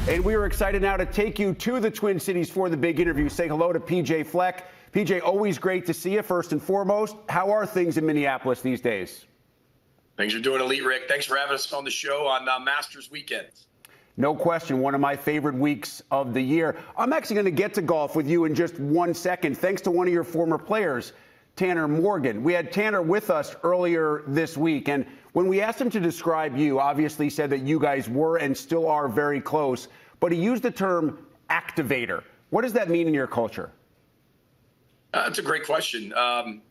And we are excited now to take you to the Twin Cities for the big interview. Say hello to PJ Fleck. PJ, always great to see you. First and foremost, how are things in Minneapolis these days? Things are doing elite, Rick. Thanks for having us on the show on Masters weekend. No question, one of my favorite weeks of the year. I'm actually going to get to golf with you in just 1 second, thanks to one of your former players, Tanner Morgan. We had Tanner with us earlier this week, and when we asked him to describe you, obviously said that you guys were and still are very close, but he used the term activator. What does that mean in your culture? That's a great question.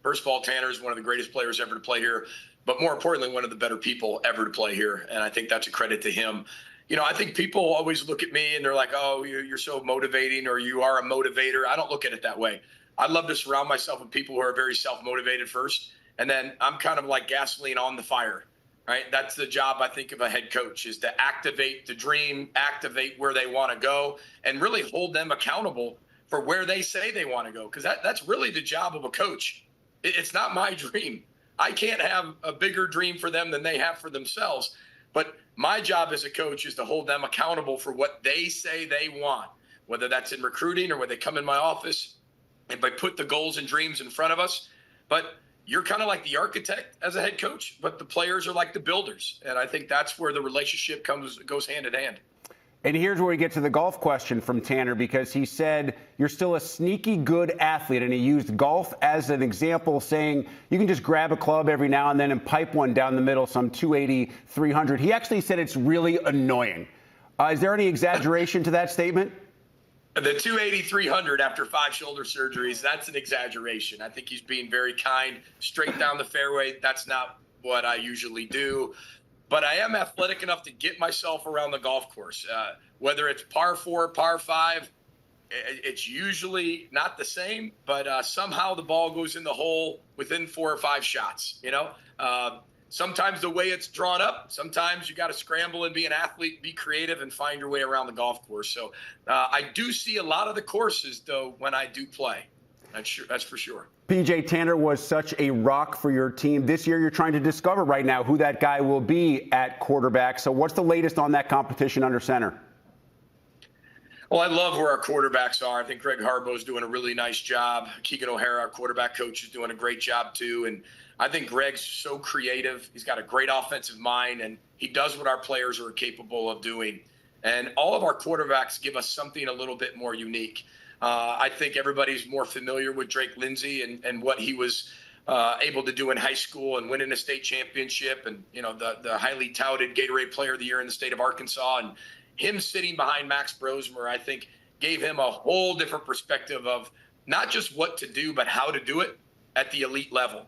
First of all, Tanner is one of the greatest players ever to play here, but more importantly, one of the better people ever to play here, and I think that's a credit to him. You know, I think people always look at me and they're like, oh, you're so motivating, or you are a motivator. I don't look at it that way. I love to surround myself with people who are very self-motivated first, and then I'm kind of like gasoline on the fire, right? That's the job, I think, of a head coach, is to activate the dream, activate where they want to go, and really hold them accountable for where they say they want to go, because that's really the job of a coach. It's not my dream. I can't have a bigger dream for them than they have for themselves. But my job as a coach is to hold them accountable for what they say they want, whether that's in recruiting or when they come in my office and I put the goals and dreams in front of us. But you're kind of like the architect as a head coach, but the players are like the builders. And I think that's where the relationship goes hand in hand. And here's where we get to the golf question from Tanner, because he said you're still a sneaky good athlete, and he used golf as an example, saying you can just grab a club every now and then and pipe one down the middle, some 280, 300. He actually said it's really annoying. Is there any exaggeration to that statement? The 280, 300 after 5 shoulder surgeries, that's an exaggeration. I think he's being very kind, straight down the fairway. That's not what I usually do. But I am athletic enough to get myself around the golf course. Whether it's par 4, par 5, it's usually not the same, but somehow the ball goes in the hole within 4 or 5 shots. You know, sometimes the way it's drawn up, sometimes you got to scramble and be an athlete, be creative, and find your way around the golf course. So I do see a lot of the courses, though, when I do play. That's for sure. PJ, Tanner was such a rock for your team. This year, you're trying to discover right now who that guy will be at quarterback. So what's the latest on that competition under center? Well, I love where our quarterbacks are. I think Greg Harbaugh's doing a really nice job. Keegan O'Hara, our quarterback coach, is doing a great job too. And I think Greg's so creative. He's got a great offensive mind, and he does what our players are capable of doing. And all of our quarterbacks give us something a little bit more unique. I think everybody's more familiar with Drake Lindsay and what he was able to do in high school and winning a state championship, and you know, the highly touted Gatorade Player of the Year in the state of Arkansas. And him sitting behind Max Brosmer, I think, gave him a whole different perspective of not just what to do, but how to do it at the elite level.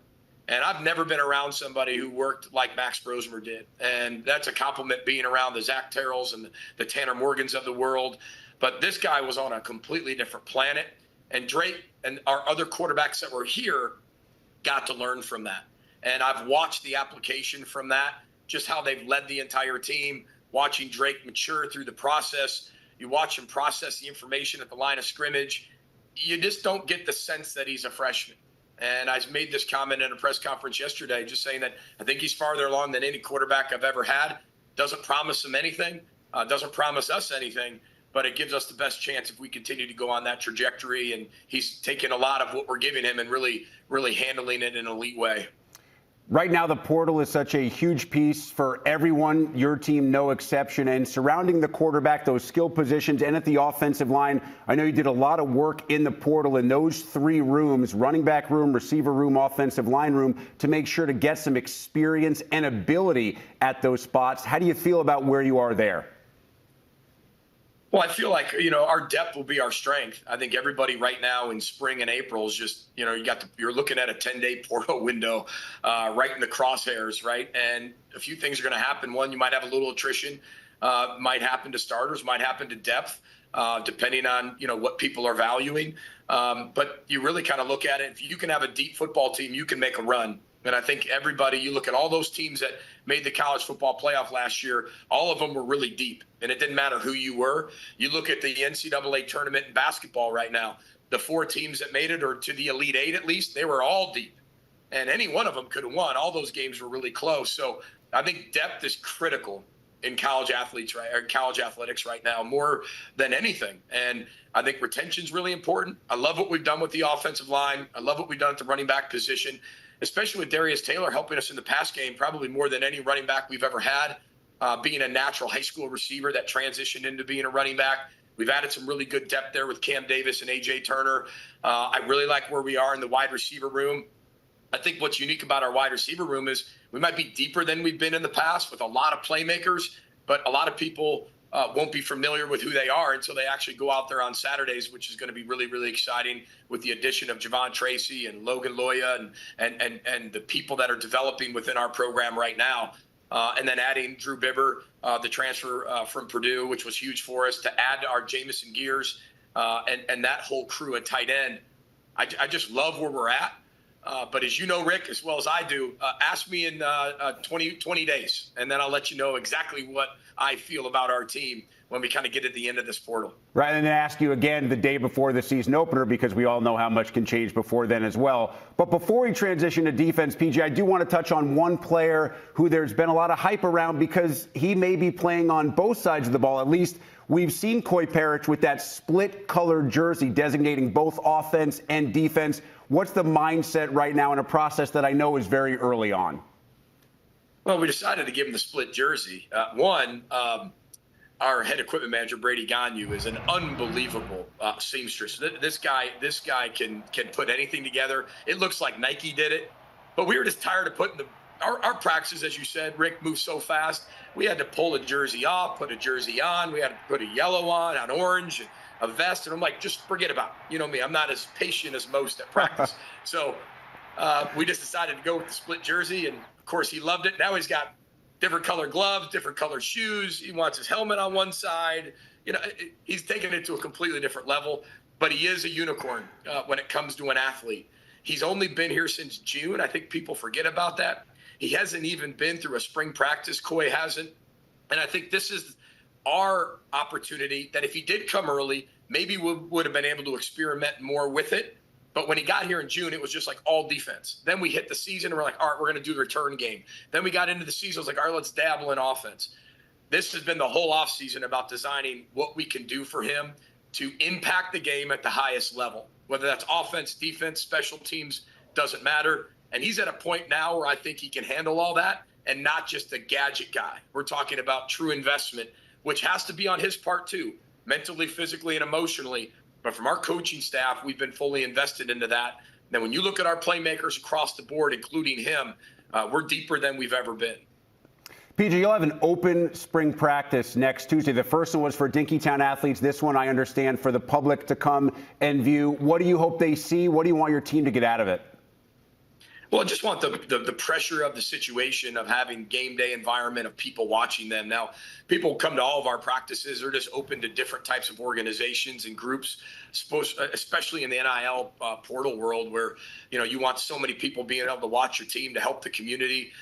And I've never been around somebody who worked like Max Brosmer did. And that's a compliment, being around the Zach Terrells and the Tanner Morgans of the world. But this guy was on a completely different planet. And Drake and our other quarterbacks that were here got to learn from that. And I've watched the application from that, just how they've led the entire team, watching Drake mature through the process. You watch him process the information at the line of scrimmage. You just don't get the sense that he's a freshman. And I made this comment in a press conference yesterday, just saying that I think he's farther along than any quarterback I've ever had. Doesn't promise him anything, doesn't promise us anything, but it gives us the best chance if we continue to go on that trajectory. And he's taken a lot of what we're giving him and really, really handling it in an elite way. Right now, the portal is such a huge piece for everyone, your team no exception, and surrounding the quarterback, those skill positions, and at the offensive line. I know you did a lot of work in the portal in those 3 rooms, running back room, receiver room, offensive line room, to make sure to get some experience and ability at those spots. How do you feel about where you are there? Well, I feel like, you know, our depth will be our strength. I think everybody right now in spring and April is just, you know, you're looking at a 10-day portal window right in the crosshairs, right? And a few things are going to happen. One, you might have a little attrition, might happen to starters, might happen to depth, depending on, you know, what people are valuing. But you really kind of look at it. If you can have a deep football team, you can make a run. And I think everybody, you look at all those teams that made the college football playoff last year, all of them were really deep. And it didn't matter who you were. You look at the NCAA tournament in basketball right now, the 4 teams that made it, or to the Elite 8 at least, they were all deep. And any one of them could have won. All those games were really close. So I think depth is critical. in college athletes, right, or college athletics right now, more than anything. And I think retention is really important. I love what we've done with the offensive line. I love what we've done at the running back position, especially with Darius Taylor helping us in the pass game, probably more than any running back we've ever had, being a natural high school receiver that transitioned into being a running back. We've added some really good depth there with Cam Davis and A.J. Turner. I really like where we are in the wide receiver room. I think what's unique about our wide receiver room is we might be deeper than we've been in the past with a lot of playmakers, but a lot of people won't be familiar with who they are until they actually go out there on Saturdays, which is going to be really, really exciting with the addition of Javon Tracy and Logan Loya and the people that are developing within our program right now. And then adding Drew Bibber, the transfer from Purdue, which was huge for us, to add our Jamison Gears and that whole crew at tight end. I just love where we're at. But as you know, Rick, as well as I do, ask me in 20 days, and then I'll let you know exactly what I feel about our team when we kind of get at the end of this portal. Right, and then ask you again the day before the season opener, because we all know how much can change before then as well. But before we transition to defense, PJ, I do want to touch on one player who there's been a lot of hype around because he may be playing on both sides of the ball. At least we've seen Perich with that split-colored jersey designating both offense and defense. What's the mindset right now in a process that I know is very early on? Well, we decided to give him the split jersey. Our head equipment manager, Brady Gagnon, is an unbelievable seamstress. This guy can put anything together. It looks like Nike did it, but we were just tired of putting our practices, as you said, Rick, move so fast. We had to pull a jersey off, put a jersey on. We had to put a yellow on, an orange, a vest. And I'm like, just forget about it. You know me, I'm not as patient as most at practice. So we just decided to go with the split jersey. And of course he loved it. Now he's got different color gloves, different color shoes. He wants his helmet on one side. You know, he's taken it to a completely different level, but he is a unicorn when it comes to an athlete. He's only been here since June. I think people forget about that. He hasn't even been through a spring practice. Coy hasn't. And I think this is our opportunity that if he did come early, maybe we would have been able to experiment more with it. But when he got here in June, it was just like all defense. Then we hit the season and we're like, all right, we're going to do the return game. Then we got into the season. I was like, all right, let's dabble in offense. This has been the whole offseason about designing what we can do for him to impact the game at the highest level, whether that's offense, defense, special teams, doesn't matter. And he's at a point now where I think he can handle all that and not just a gadget guy. We're talking about true investment, which has to be on his part too, mentally, physically, and emotionally. But from our coaching staff, we've been fully invested into that. Now, when you look at our playmakers across the board, including him, we're deeper than we've ever been. PJ, you'll have an open spring practice next Tuesday. The first one was for Dinkytown athletes. This one, I understand, for the public to come and view. What do you hope they see? What do you want your team to get out of it? Well, I just want the pressure of the situation of having game day environment of people watching them. Now, people come to all of our practices. They're just open to different types of organizations and groups, especially in the NIL portal world where, you know, you want so many people being able to watch your team to help the community,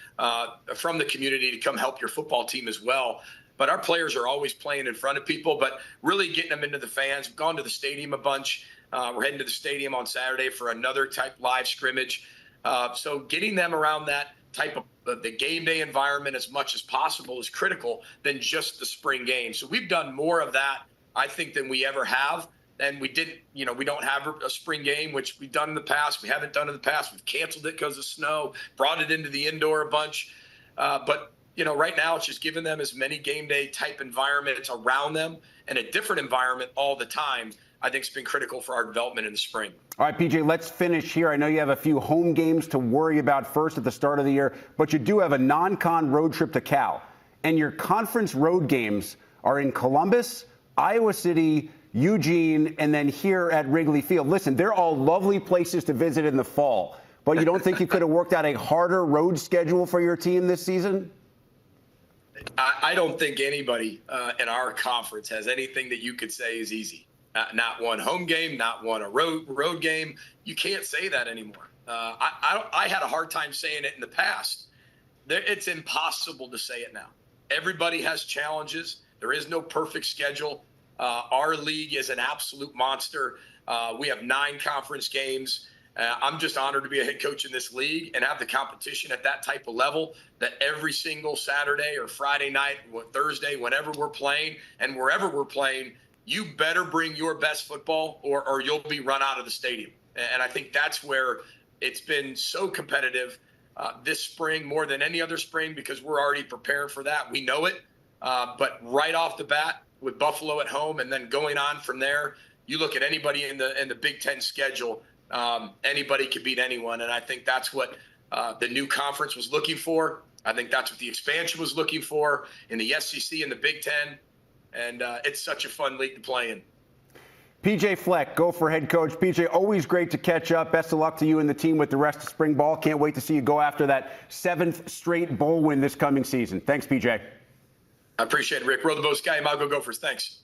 from the community to come help your football team as well. But our players are always playing in front of people, but really getting them into the fans. We've gone to the stadium a bunch. We're heading to the stadium on Saturday for another type live scrimmage. So getting them around that type of the game day environment as much as possible is critical than just the spring game. So we've done more of that, I think, than we ever have. And we didn't, you know, we don't have a spring game, which we've done in the past. We haven't done in the past. We've canceled it because of snow, brought it into the indoor a bunch. But, you know, right now it's just giving them as many game day type environments around them and a different environment all the time. I think it's been critical for our development in the spring. All right, PJ, let's finish here. I know you have a few home games to worry about first at the start of the year, but you do have a non-con road trip to Cal. And your conference road games are in Columbus, Iowa City, Eugene, and then here at Wrigley Field. Listen, they're all lovely places to visit in the fall, but you don't think you could have worked out a harder road schedule for your team this season? I don't think anybody in our conference has anything that you could say is easy. Not one home game, not one a road game. You can't say that anymore. I had a hard time saying it in the past. It's impossible to say it now. Everybody has challenges. There is no perfect schedule. Our league is an absolute monster. We have 9 conference games. I'm just honored to be a head coach in this league and have the competition at that type of level, that every single Saturday or Friday night, Thursday, whenever we're playing and wherever we're playing, you better bring your best football or you'll be run out of the stadium. And I think that's where it's been so competitive this spring, more than any other spring, because we're already preparing for that. We know it. But right off the bat with Buffalo at home and then going on from there, you look at anybody in the Big Ten schedule, anybody could beat anyone. And I think that's what the new conference was looking for. I think that's what the expansion was looking for in the SEC and the Big Ten. And it's such a fun league to play in. PJ Fleck, Gopher head coach. PJ, always great to catch up. Best of luck to you and the team with the rest of spring ball. Can't wait to see you go after that 7th straight bowl win this coming season. Thanks, PJ. I appreciate it, Rick. Roll the boat, Sky. Go Gophers. Thanks.